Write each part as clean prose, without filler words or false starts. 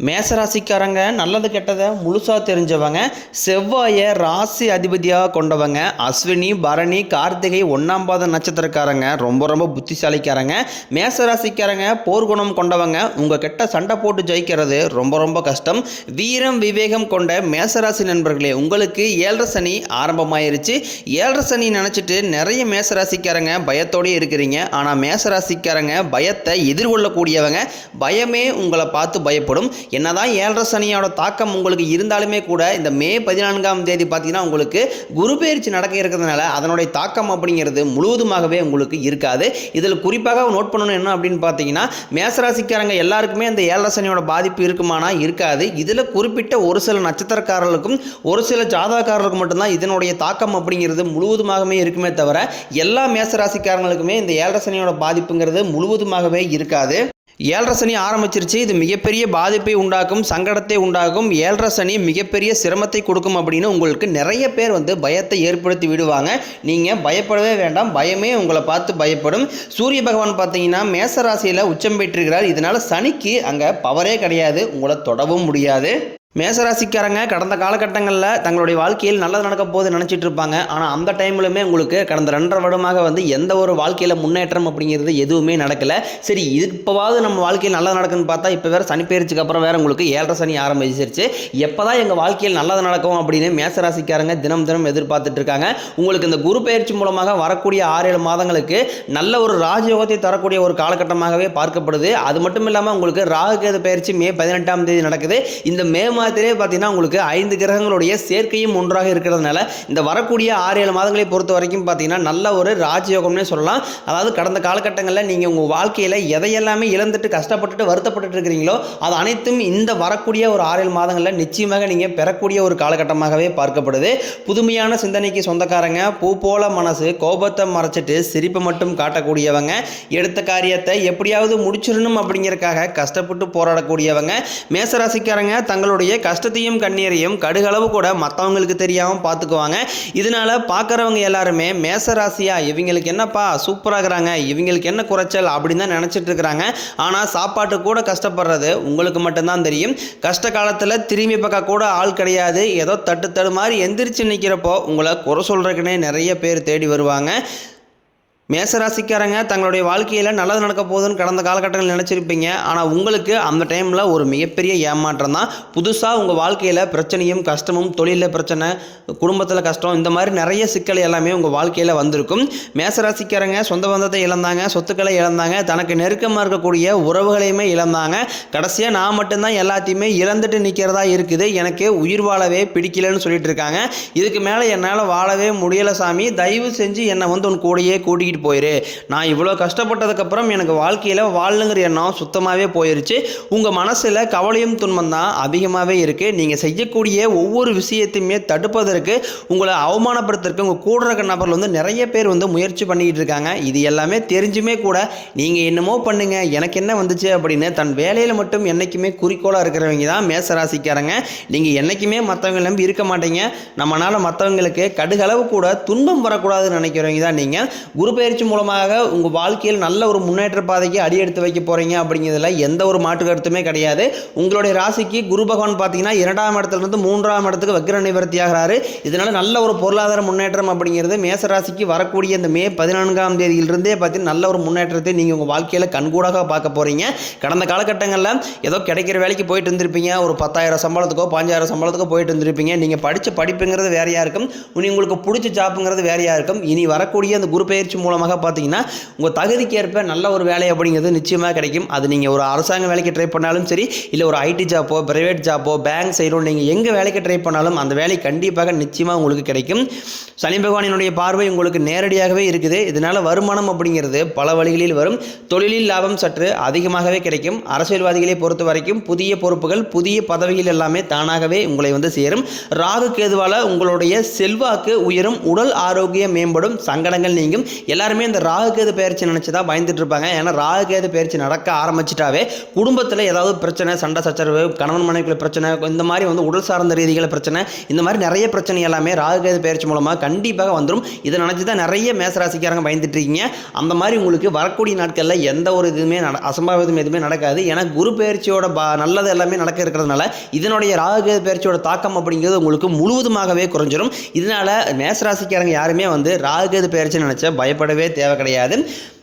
மேசராசிக்காரங்க நல்லது கெட்டதை முழுசாக தெரிஞ்சவங்க, செவ்வாயை ராசி அதிபதியாக கொண்டவங்க, அஸ்வினி பரணி கார்த்திகை 1ஆம் பாத நட்சத்திரக்காரங்க ரொம்ப ரொம்ப புத்திசாலிக்காரங்க. மேசராசிக்காரங்க போர்க்குணம் கொண்டவங்க. உங்கள் கிட்ட சண்டை போட்டு ஜெயிக்கிறது ரொம்ப ரொம்ப கஷ்டம். வீரம் விவேகம் கொண்ட மேசராசி நண்பர்களே, உங்களுக்கு 7.5 சனி ஆரம்பமாயிருச்சு. 7.5 சனி நினச்சிட்டு நிறைய மேசராசிக்காரங்க பயத்தோடு இருக்கிறீங்க. ஆனால் மேசராசிக்காரங்க பயத்தை எதிர்கொள்ளக்கூடியவங்க. பயமே உங்களை பார்த்து பயப்படும். என்னதான் 7.5 சனியோட தாக்கம் உங்களுக்கு இருந்தாலுமே கூட இந்த மே 14ஆம் தேதி பார்த்தீங்கன்னா உங்களுக்கு குரு பெயர்ச்சி நடக்க இருக்கிறதுனால அதனுடைய தாக்கம் அப்படிங்கிறது முழுவதுமாகவே உங்களுக்கு இருக்காது. இதில் குறிப்பாக நோட் பண்ணணும் என்ன அப்படின்னு பார்த்தீங்கன்னா, மேசராசிக்காரங்க எல்லாருக்குமே இந்த 7.5 சனியோட பாதிப்பு இருக்குமானா இருக்காது. இதில் குறிப்பிட்ட ஒரு சில நட்சத்திரக்காரர்களுக்கும் ஒரு சில ஜாதகக்காரர்களுக்கும் மட்டும்தான் இதனுடைய தாக்கம் அப்படிங்கிறது முழுவதுமாகவே இருக்குமே தவிர எல்லா மேசராசிக்காரங்களுக்குமே இந்த 7.5 சனியோட பாதிப்புங்கிறது முழுவதுமாகவே இருக்காது. 7.5 சனி ஆரம்பிச்சிருச்சு. இது மிகப்பெரிய பாதிப்பை உண்டாக்கும், சங்கடத்தை உண்டாக்கும். 7.5 சனி மிகப்பெரிய சிரமத்தை கொடுக்கும் அப்படின்னு உங்களுக்கு நிறைய பேர் பயத்தை ஏற்படுத்தி விடுவாங்க. நீங்கள் பயப்படவே வேண்டாம், பயமே உங்களை பார்த்து பயப்படும். சூரிய பகவான் பார்த்தீங்கன்னா மேசராசியில் உச்சம் பெற்றிருக்கிறார். இதனால் சனிக்கு அங்கே பவரே கிடையாது, உங்களை தொடவும் முடியாது. மேசராசிக்காரங்க கடந்த காலகட்டங்களில் தங்களுடைய வாழ்க்கையில் நல்லது நடக்க போது நினச்சிட்டு இருப்பாங்க. ஆனால் அந்த டைம்லுமே உங்களுக்கு கடந்த 2.5 வருடமாக எந்த ஒரு வாழ்க்கையில் முன்னேற்றம் அப்படிங்கிறது எதுவுமே நடக்கலை. சரி, இப்போவாவது நம்ம வாழ்க்கையில் நல்லது நடக்குன்னு பார்த்தா இப்போ வேறு சனி பெயர்ச்சிக்கு அப்புறம் வேறு உங்களுக்கு 7.5 சனி ஆரம்பிச்சிருச்சு. எப்போ தான் எங்கள் வாழ்க்கையில் நல்லது நடக்கும் அப்படின்னு மேசராசிக்காரங்க தினம் தினம் எதிர்பார்த்துட்டு இருக்காங்க. உங்களுக்கு இந்த குரு பெயர்ச்சி மூலமாக வரக்கூடிய 6-7 மாதங்களுக்கு நல்ல ஒரு ராஜயோகத்தை தரக்கூடிய ஒரு காலகட்டமாகவே பார்க்கப்படுது. அது மட்டும் இல்லாமல் உங்களுக்கு ராகு கேது பெயர்ச்சி மே 18ஆம் தேதி நடக்குது. இந்த மே மாதத்திலே பார்த்தீங்கன்னா உங்களுக்கு 5 கிரகங்களுடைய சேர்க்கையும் ஒன்றாக இருக்கிறதுனால இந்த வரக்கூடிய 6-7 மாதங்களை பொறுத்த வரைக்கும் பார்த்தீங்கன்னா நல்ல ஒரு ராஜயோகம்னே சொல்லலாம். அதாவது கடந்த காலகட்டங்களில் நீங்கள் உங்கள் வாழ்க்கையில் எதையெல்லாமே இழந்துட்டு கஷ்டப்பட்டுட்டு வருத்தப்பட்டு இருக்கிறீங்களோ அது அனைத்தும் இந்த வரக்கூடிய ஒரு 6-7 மாதங்களில் நிச்சயமாக நீங்கள் பெறக்கூடிய ஒரு காலகட்டமாகவே பார்க்கப்படுது. புதுமையான சிந்தனைக்கு சொந்தக்காரங்க, பூ போல மனசு, கோபத்தை மறைச்சிட்டு சிரிப்பை மட்டும் காட்டக்கூடியவங்க, எடுத்த காரியத்தை எப்படியாவது முடிச்சிடணும் அப்படிங்கிறதுக்காக கஷ்டப்பட்டு போராடக்கூடியவங்க. மேசராசிக்காரங்க தங்களுடைய கஷ்டத்தையும் கண்ணீரையும் கடுகளவு கூட மற்றவங்களுக்கு தெரியாமல் பார்த்துக்குவாங்க. இதனால பார்க்குறவங்க எல்லாருமே மேசராசியா இவங்களுக்கு என்னப்பா சூப்பராகிறாங்க, இவங்களுக்கு என்ன குறைச்சல் அப்படின்னு தான் நினச்சிட்டு இருக்கிறாங்க. ஆனால் சாப்பாட்டு கூட கஷ்டப்படுறது உங்களுக்கு மட்டும்தான் தெரியும். கஷ்ட காலத்தில் திரும்பி பார்க்க கூட ஆள் கிடையாது. ஏதோ தட்டு மாதிரி எந்திரிச்சு நிற்கிறப்போ உங்களை குறை சொல்கிறதுக்குன்னே நிறைய பேர் தேடி வருவாங்க. மேசராசிக்காரங்க தங்களுடைய வாழ்க்கையில் நல்லது நடக்க போகுதுன்னு கடந்த காலகட்டங்கள் நினச்சிருப்பீங்க. ஆனால் உங்களுக்கு அந்த டைமில் ஒரு மிகப்பெரிய ஏமாற்றம் தான். புதுசாக உங்கள் வாழ்க்கையில் பிரச்சனையும் கஷ்டமும், தொழிலில் பிரச்சனை, குடும்பத்தில் கஷ்டம், இந்த மாதிரி நிறைய சிக்கல் எல்லாமே உங்கள் வாழ்க்கையில் வந்திருக்கும். மேசராசிக்காரங்க சொந்த பந்தத்தை இழந்தாங்க, சொத்துக்களை இழந்தாங்க, தனக்கு நெருக்கமாக இருக்கக்கூடிய உறவுகளையுமே இழந்தாங்க. கடைசியாக நான் மட்டும்தான் எல்லாத்தையுமே இழந்துட்டு நிற்கிறதா இருக்குது, எனக்கு உயிர் வாழவே பிடிக்கலன்னு சொல்லிட்டு இருக்காங்க. இதுக்கு மேலே என்னால் வாழவே முடியலை சாமி, தயவு செஞ்சு என்னை உன் கூடையே கூட்டிகிட்டு போயிரு. நான் இவ்வளோ கஷ்டப்பட்டதுக்கப்புறம் எனக்கு வாழ்க்கையில் வாழணுங்கிற எண்ணம் சுத்தமாகவே போயிருச்சு. உங்கள் மனசில் கவலையும் துன்பம் தான் அதிகமாகவே இருக்குது. நீங்கள் செய்யக்கூடிய ஒவ்வொரு விஷயத்தையுமே தடுப்பதற்கு, உங்களை அவமானப்படுத்துறதுக்கு உங்கள் கூட இருக்க நபர்கள் நிறைய பேர் முயற்சி பண்ணிக்கிட்டு இருக்காங்க. இது எல்லாமே தெரிஞ்சுமே கூட நீங்கள் என்னமோ பண்ணுங்க, எனக்கு என்ன வந்துச்சு அப்படின்னு தன் வேலையில் மட்டும் என்றைக்குமே குறிக்கோளாக இருக்கிறவங்க தான் மேசராசிக்காரங்க. நீங்கள் என்றைக்குமே மற்றவங்க நம்பி இருக்க மாட்டீங்க. நம்மளால் மற்றவங்களுக்கு கடுகளவு கூட துன்பம் வரக்கூடாதுன்னு நினைக்கிறவங்க தான் நீங்கள். குரு பெயர்ச்சி மூலமாக உங்கள் வாழ்க்கையில் நல்ல ஒரு முன்னேற்ற பாதைக்கு அடி எடுத்து வைக்க போகிறீங்க அப்படிங்கிறதுல எந்த ஒரு மாற்று கருத்துமே கிடையாது. உங்களுடைய ராசிக்கு குரு பகவான் பார்த்தீங்கன்னா 2ஆம் இடத்துலேருந்து 3ஆம் இடத்துக்கு வக்ர நிவர்த்தி ஆகிறாரு. இதனால் நல்ல ஒரு பொருளாதார முன்னேற்றம் அப்படிங்கிறது மேசராசிக்கு வரக்கூடிய இந்த மே 14ஆம் தேதியிலிருந்தே பார்த்தீங்கன்னா நல்ல ஒரு முன்னேற்றத்தை நீங்கள் உங்கள் வாழ்க்கையில் கண்கூடாக பார்க்க போகிறீங்க. கடந்த காலகட்டங்களில் ஏதோ கிடைக்கிற வேலைக்கு போயிட்டு இருந்திருப்பீங்க, ஒரு 10,000 சம்பளத்துக்கோ 5,000 சம்பளத்துக்கோ போயிட்டு இருந்திருப்பீங்க. நீங்கள் படித்த படிப்புங்கிறது வேறையாக இருக்கும், உங்களுக்கு பிடிச்ச ஜாப்புங்கிறது வேறையாக இருக்கும். இனி வரக்கூடிய அந்த குரு பெயர்ச்சி மூலமாக பார்த்தீங்கன்னா உங்கள் தகுதிக்கு ஏற்ப நல்ல ஒரு வேலை அப்படிங்கிறது நிச்சயமாக கிடைக்கும். அது நீங்கள் ஒரு அரசாங்க வேலைக்கு ட்ரை பண்ணாலும் சரி, இல்லை ஒரு ஐடி ஜாப்போ, பிரைவேட் ஜாப்போ, பேங்க் சைடோ, நீங்கள் எங்கே வேலைக்கு ட்ரை பண்ணாலும் அந்த வேலை கண்டிப்பாக நிச்சயமாக உங்களுக்கு கிடைக்கும். சனி பகவானினுடைய பார்வை உங்களுக்கு நேரடியாகவே இருக்குது. இதனால் வருமானம் அப்படிங்கிறது பல வழிகளில் வரும். தொழிலில் லாபம் சற்று அதிகமாகவே கிடைக்கும். அரசியல்வாதிகளை பொறுத்த வரைக்கும் புதிய பொறுப்புகள், புதிய பதவிகள் எல்லாமே தானாகவே உங்களை சேரும். ராகு கேதுவால் உங்களுடைய செல்வாக்கு உயரும், உடல் ஆரோக்கியம் மேம்படும், சங்கடங்கள் நீங்கும். எல்லாருமே இந்த ராகுகேது பயிற்சி நினச்சி தான் பயந்துட்டு இருப்பாங்க. ஏன்னா ராகுகேது பயிற்சி நடக்க ஆரம்பிச்சிட்டாவே குடும்பத்தில் ஏதாவது பிரச்சனை, சண்டை சச்சரவு, கணவன் மனைவிக்குள்ள பிரச்சனை, இந்த மாதிரி வந்து உடல் சார்ந்த ரீதிகளை பிரச்சனை, இந்த மாதிரி நிறைய பிரச்சனை எல்லாமே ராகுகேது பயிற்சி மூலமாக கண்டிப்பாக வந்துடும். இதை நினச்சி தான் நிறைய மேசராசிக்காரங்க பயந்துட்டு இருக்கீங்க. அந்த மாதிரி உங்களுக்கு வரக்கூடிய நாட்களில் எந்த ஒரு இதுவுமே அசம்பாவிதம் எதுவுமே நடக்காது. ஏன்னா குரு பயிற்சியோட நல்லது எல்லாமே நடக்க இருக்கிறதுனால இதனுடைய ராகுகேது பயிற்சியோட தாக்கம் அப்படிங்கிறது உங்களுக்கு முழுவதுமாகவே குறைஞ்சிடும். இதனால மேசராசிக்காரங்க யாருமே வந்து ராகுகேது பயிற்சி நினச்சா பயப்படவே தேவை கிடையாது.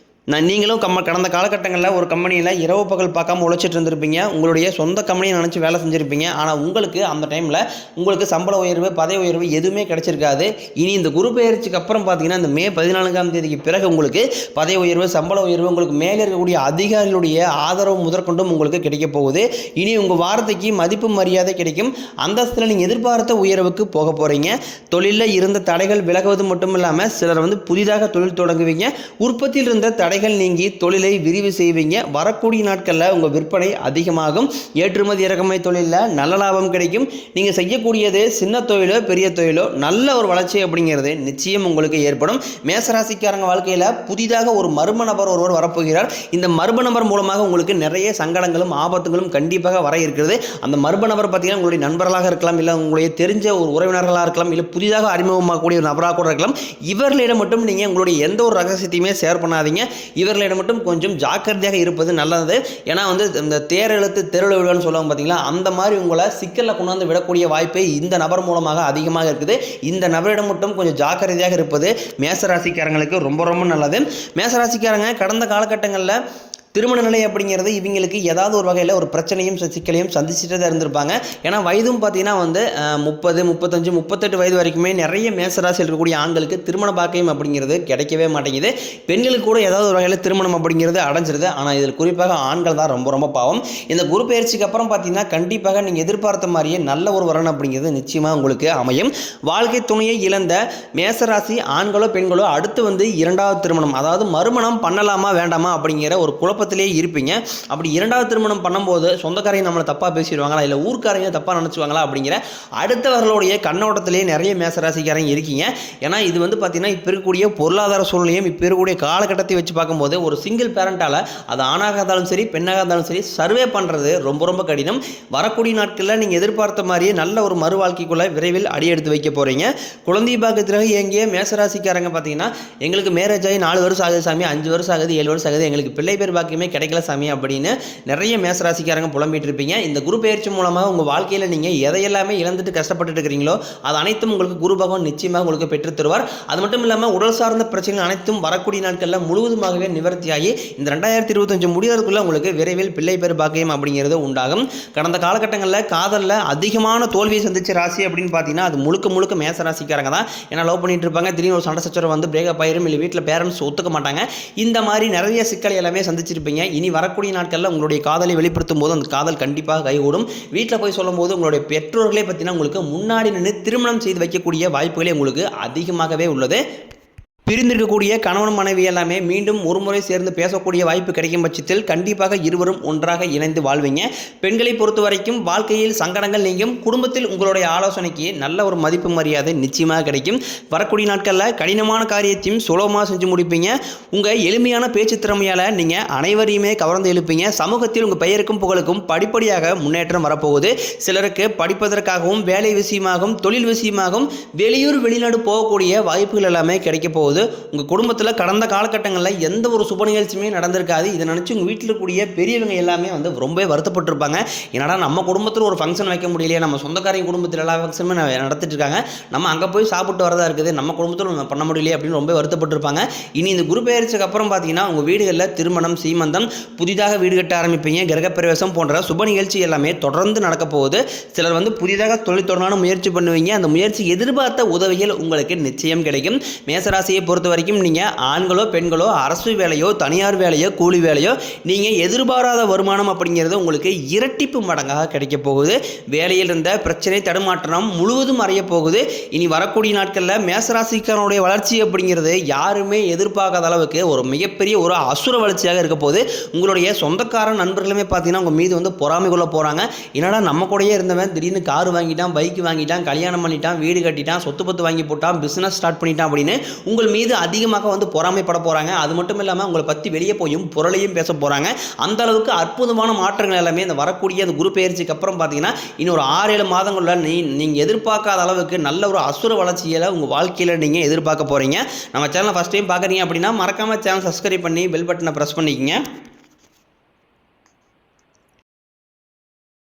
நீங்களும் கடந்த காலகட்டங்களில் ஒரு கம்பெனியில் இரவு பகல் பார்க்காம உழைச்சிட்டு இருந்திருப்பீங்க. உங்களுடைய சொந்த கம்பெனியை நினச்சி வேலை செஞ்சுருப்பீங்க. ஆனால் உங்களுக்கு அந்த டைமில் உங்களுக்கு சம்பள உயர்வு, பதவி உயர்வு எதுவுமே கிடைச்சிருக்காது. இனி இந்த குரு பெயர்ச்சிக்கு அப்புறம் பார்த்தீங்கன்னா இந்த மே 14ஆம் தேதிக்கு பிறகு உங்களுக்கு பதவி உயர்வு, சம்பள உயர்வு, உங்களுக்கு மேலே இருக்கக்கூடிய அதிகாரிகளுடைய ஆதரவு முதற்கொண்டும் உங்களுக்கு கிடைக்க போகுது. இனி உங்கள் வார்த்தைக்கு மதிப்பு மரியாதை கிடைக்கும். அந்தஸ்தில் நீங்கள் எதிர்பார்த்த உயர்வுக்கு போக போகிறீங்க. தொழிலில் இருந்த தடைகள் விலகுவது மட்டும் இல்லாமல் சிலர் வந்து புதிதாக தொழில் தொடங்குவீங்க. உற்பத்தியில் இருந்த தடை நீங்கி தொழிலை விரிவு செய்வீங்க. வரக்கூடிய நாட்களில் உங்கள் விற்பனை அதிகமாகும். ஏற்றுமதி இறக்குமதி தொழிலில் நல்ல லாபம் கிடைக்கும். நீங்கள் செய்யக்கூடியது சின்ன தொழிலோ பெரிய தொழிலோ நல்ல ஒரு வளர்ச்சி அப்படிங்கிறது நிச்சயம் உங்களுக்கு ஏற்படும். மேசராசிக்காரங்க வாழ்க்கையில் புதிதாக ஒரு மர்ம நபர் ஒருவர் வரப்போகிறார். இந்த மர்ம நபர் மூலமாக உங்களுக்கு நிறைய சங்கடங்களும் ஆபத்துகளும் கண்டிப்பாக வர இருக்கிறது. அந்த மர்ம நபர் பார்த்தீங்கன்னா உங்களுடைய நண்பர்களாக இருக்கலாம், இல்லை உங்களுடைய தெரிஞ்ச ஒரு உறவினர்களாக இருக்கலாம், இல்லை புதிதாக அறிமுகமாகக்கூடிய ஒரு நபராக கூட இருக்கலாம். இவர்களிடம் மட்டும் நீங்கள் உங்களுடைய எந்த ஒரு ரகசியத்தையுமே ஷேர் பண்ணாதீங்க. இவர்களிடம் மட்டும் கொஞ்சம் ஜாக்கிரதையாக இருப்பது நல்லது. ஏன்னா வந்து இந்த தேரெழுத்து தெருவில் விடுவான்னு சொல்லுவாங்க பார்த்தீங்களா, அந்த மாதிரி உங்களை சிக்கலில் கொண்டாந்து விடக்கூடிய வாய்ப்பை இந்த நபர் மூலமாக அதிகமாக இருக்குது. இந்த நபரிடம் மட்டும் கொஞ்சம் ஜாக்கிரதையாக இருப்பது மேசராசிக்காரங்களுக்கு ரொம்ப ரொம்ப நல்லது. மேசராசிக்காரங்க கடந்த காலகட்டங்களில் திருமண நிலை அப்படிங்கிறது இவங்களுக்கு ஏதாவது ஒரு வகையில் ஒரு பிரச்சனையும் சிக்கலையும் சந்திச்சுட்டு தான் இருந்திருப்பாங்க. ஏன்னா வயதும் பார்த்தீங்கன்னா வந்து 30, 35, 38 வயது வரைக்குமே நிறைய மேசராசியில் இருக்கக்கூடிய ஆண்களுக்கு திருமண பாக்கியம் அப்படிங்கிறது கிடைக்கவே மாட்டேங்குது. பெண்களுக்கு கூட ஏதாவது ஒரு வகையில் திருமணம் அப்படிங்கிறது அடைஞ்சிருது. ஆனால் இதில் குறிப்பாக ஆண்கள் தான் ரொம்ப ரொம்ப பாவம். இந்த குரு பயிற்சிக்கு அப்புறம் பார்த்தீங்கன்னா கண்டிப்பாக நீங்கள் எதிர்பார்த்த மாதிரியே நல்ல ஒரு வரன் அப்படிங்கிறது நிச்சயமாக உங்களுக்கு அமையும். வாழ்க்கை துணையை இழந்த மேசராசி ஆண்களோ பெண்களோ அடுத்து வந்து இரண்டாவது திருமணம், அதாவது மறுமணம் பண்ணலாமா வேண்டாமா அப்படிங்கிற ஒரு குழப்பத்திலே இருப்பீங்க. அப்படி இரண்டாவது திருமணம் பண்ணும்போது சொந்தக்காரங்க நம்மளை தப்பாக பேசிடுவாங்களா, இல்லை ஊர்க்காரங்க தப்பாக நினச்சிவாங்களா அப்படிங்கிற அடுத்தவர்களுடைய கண்ணோட்டத்திலேயே நிறைய மேசராசிக்காரங்க இருக்கீங்க. ஏன்னா இது வந்து பார்த்தீங்கன்னா இப்போ இருக்கக்கூடிய பொருளாதார சூழ்நிலையும் இப்போ இருக்கக்கூடிய காலகட்டத்தை வச்சு பார்க்கும்போது ஒரு சிங்கிள் பேரண்டால் அது ஆணாக இருந்தாலும் சரி பெண்ணாக இருந்தாலும் சரி சர்வே பண்ணுறது ரொம்ப ரொம்ப கடினம். வரக்கூடிய நாட்களில் நீங்கள் எதிர்பார்த்த மாதிரியே நல்ல ஒரு மறு வாழ்க்கைக்குள்ளே விரைவில் அடி எடுத்து வைக்க போகிறீங்க. குழந்தை பாக்கியத்திற்கு எங்கேயே மேசராசிக்காரங்க பார்த்தீங்கன்னா எங்களுக்கு மேரேஜ் ஆகி 4 வருஷம் ஆகுது சாமி, 5 வருஷம் ஆகுது, 7 வருஷம் ஆகுது, எங்களுக்கு பிள்ளை பேர் பாக்கியமே கிடைக்கல சாமி அப்படின்னு நிறைய மேசராசிக்காரங்க புலம்பிட்டு இருப்பீங்க. இந்த குரு பயிற்சி மூலமாக உங்கள் வாழ்க்கையில் நீங்கள் எதையெல்லாமே இழந்துட்டு கஷ்டப்பட்டு இருக்கிறீங்களோ அது அனைத்தும் உங்களுக்கு குரு பகவான் நிச்சயமாக உங்களுக்கு பெற்று தருவார். அது மட்டும் இல்லாமல் உடல் சார்ந்த பிரச்சனைகள் அனைத்தும் வரக்கூடிய நாட்களில் முழுவதுமாகவே நிவர்த்தியாகி இந்த 2025 முடிவதற்குள்ள உங்களுக்கு விரைவில் பிள்ளை பேர் பாக்கியம் அப்படிங்கிறது உண்டாகும். கடந்த காலகட்டங்களில் காதலில் அதிகமான தோல்வியை சந்திச்ச ராசி அப்படின்னு பார்த்தீங்கன்னா அது முழுக்க முழுக்க மேசராசிக்காரங்க தான். ஏன்னா லவ் பண்ணிட்டு இருப்பாங்க, திடீர்னு ஒரு சண்டை சச்சரவு வந்து பிரேக்கப் ஆயிரும், இல்லை வீட்டில் பேரண்ட்ஸ் ஒத்துக்க மாட்டாங்க. இந்த மாதிரி நிறைய சிக்கல் எல்லாமே சந்திச்சிருப்பீங்க. இனி வரக்கூடிய நாட்களில் உங்களுடைய காதலை வெளிப்படுத்தும் போது அந்த காதல் கண்டிப்பாக கைகூடும். வீட்டில் போய் சொல்லும் போது உங்களுடைய பெற்றோர்களே பார்த்தீங்கன்னா உங்களுக்கு முன்னாடி நின்று திருமணம் செய்து வைக்கக்கூடிய வாய்ப்புகளே உங்களுக்கு அதிகமாகவே உள்ளது. பிரிந்திருக்கக்கூடிய கணவன் மனைவி எல்லாமே மீண்டும் ஒரு முறை சேர்ந்து பேசக்கூடிய வாய்ப்பு கிடைக்கும் பட்சத்தில் கண்டிப்பாக இருவரும் ஒன்றாக இணைந்து வாழ்வீங்க. பெண்களை பொறுத்த வரைக்கும் வாழ்க்கையில் சங்கடங்கள் நீங்கும். குடும்பத்தில் உங்களுடைய ஆலோசனைக்கு நல்ல ஒரு மதிப்பு மரியாதை நிச்சயமாக கிடைக்கும். வரக்கூடிய நாட்களில் கடினமான காரியத்தையும் சுலபமாக செஞ்சு முடிப்பீங்க. உங்கள் எளிமையான பேச்சு திறமையால் நீங்கள் அனைவரையுமே கவர்ந்து எழுப்பீங்க. சமூகத்தில் உங்கள் பெயருக்கும் புகழுக்கும் படிப்படியாக முன்னேற்றம் வரப்போகுது. சிலருக்கு படிப்பதற்காகவும் வேலை விஷயமாகவும் தொழில் விஷயமாகவும் வெளியூர் வெளிநாடு போகக்கூடிய வாய்ப்புகள் எல்லாமே கிடைக்க போகுது. உங்கள் குடும்பத்தில் கடந்த காலகட்டங்களில் எந்த ஒரு சுப நிகழ்ச்சியுமே நடந்திருக்காது. இதை நினச்சி உங்கள் வீட்டில் இருக்கக்கூடிய பெரியவங்க எல்லாமே வந்து ரொம்ப வருத்தப்பட்டிருப்பாங்க. என்னடா நம்ம குடும்பத்தில் ஒரு ஃபங்க்ஷன் வைக்க முடியலையே, நம்ம சொந்தக்காரங்க குடும்பத்தில் எல்லா ஃபங்க்ஷனுமே நடத்திட்டு இருக்காங்க, நம்ம அங்கே போய் சாப்பிட்டு வரதா இருக்குது, நம்ம குடும்பத்தில் பண்ண முடியலையே அப்படின்னு ரொம்ப வருத்தப்பட்டிருப்பாங்க. இனி இந்த குரு பெயர்ச்சிக்கு அப்புறம் பார்த்தீங்கன்னா உங்கள் வீடுகளில் திருமணம், சீமந்தம், புதிதாக வீடு கட்ட ஆரம்பிப்பீங்க, கிரகப்பிரவேசம் போன்ற சுப நிகழ்ச்சி எல்லாமே தொடர்ந்து நடக்க போகுது. சிலர் வந்து புதிதாக தொழில் தொடரான முயற்சி பண்ணுவீங்க. அந்த முயற்சி எதிர்பார்த்த உதவிகள் உங்களுக்கு நிச்சயம் கிடைக்கும். மேசராசியை பொறுத்த வரைக்கும் நீங்கள் ஆண்களோ பெண்களோ அரசு வேலையோ தனியார் வேலையோ கூலி வேலையோ நீங்கள் எதிர்பாராத வருமானம் அப்படிங்கிறது உங்களுக்கு இரட்டிப்பு மடங்காக கிடைக்க போகுது. வேலையில் இருந்த பிரச்சனை தடுமாற்றம் முழுவதும் அறைய போகுது. இனி வரக்கூடிய நாட்களில் மேசராசிக்காரனுடைய வளர்ச்சி அப்படிங்கிறது யாருமே எதிர்பார்க்காத அளவுக்கு ஒரு மிகப்பெரிய ஒரு அசுர வளர்ச்சியாக இருக்க போகுது. உங்களுடைய சொந்தக்கார நண்பர்களுமே பார்த்தீங்கன்னா உங்கள் மீது வந்து பொறாமை கொள்ள போகிறாங்க. என்னடா நம்ம கூடயே இருந்தவன் திடீர்னு கார் வாங்கிட்டான், பைக் வாங்கிட்டான், கல்யாணம் பண்ணிட்டான், வீடு கட்டிட்டான், சொத்து பத்து வாங்கி போட்டான், பிஸ்னஸ் ஸ்டார்ட் பண்ணிட்டான் அப்படின்னு உங்கள் மீது அதிகமாக வந்து பொறாமைப்பட போகிறாங்க. அது மட்டும் இல்லாமல் உங்களை பற்றி வெளியே போயும் புரளையும் பேச போகிறாங்க. அந்த அளவுக்கு அற்புதமான மாற்றங்கள் எல்லாமே இந்த வரக்கூடிய அந்த குரு பெயர்ச்சிக்கு அப்புறம் பார்த்தீங்கன்னா இன்னும் ஒரு 6-7 மாதங்களில் நீங்கள் எதிர்பார்க்காத அளவுக்கு நல்ல ஒரு அசுர வளர்ச்சியில் உங்கள் வாழ்க்கையில் நீங்கள் எதிர்பார்க்க போகிறீங்க. நம்ம சேனலை ஃபஸ்ட் டைம் பார்க்குறீங்க அப்படின்னா மறக்காமல் சேனல் சப்ஸ்கிரைப் பண்ணி பெல் பட்டனை ப்ரெஸ் பண்ணிக்கங்க.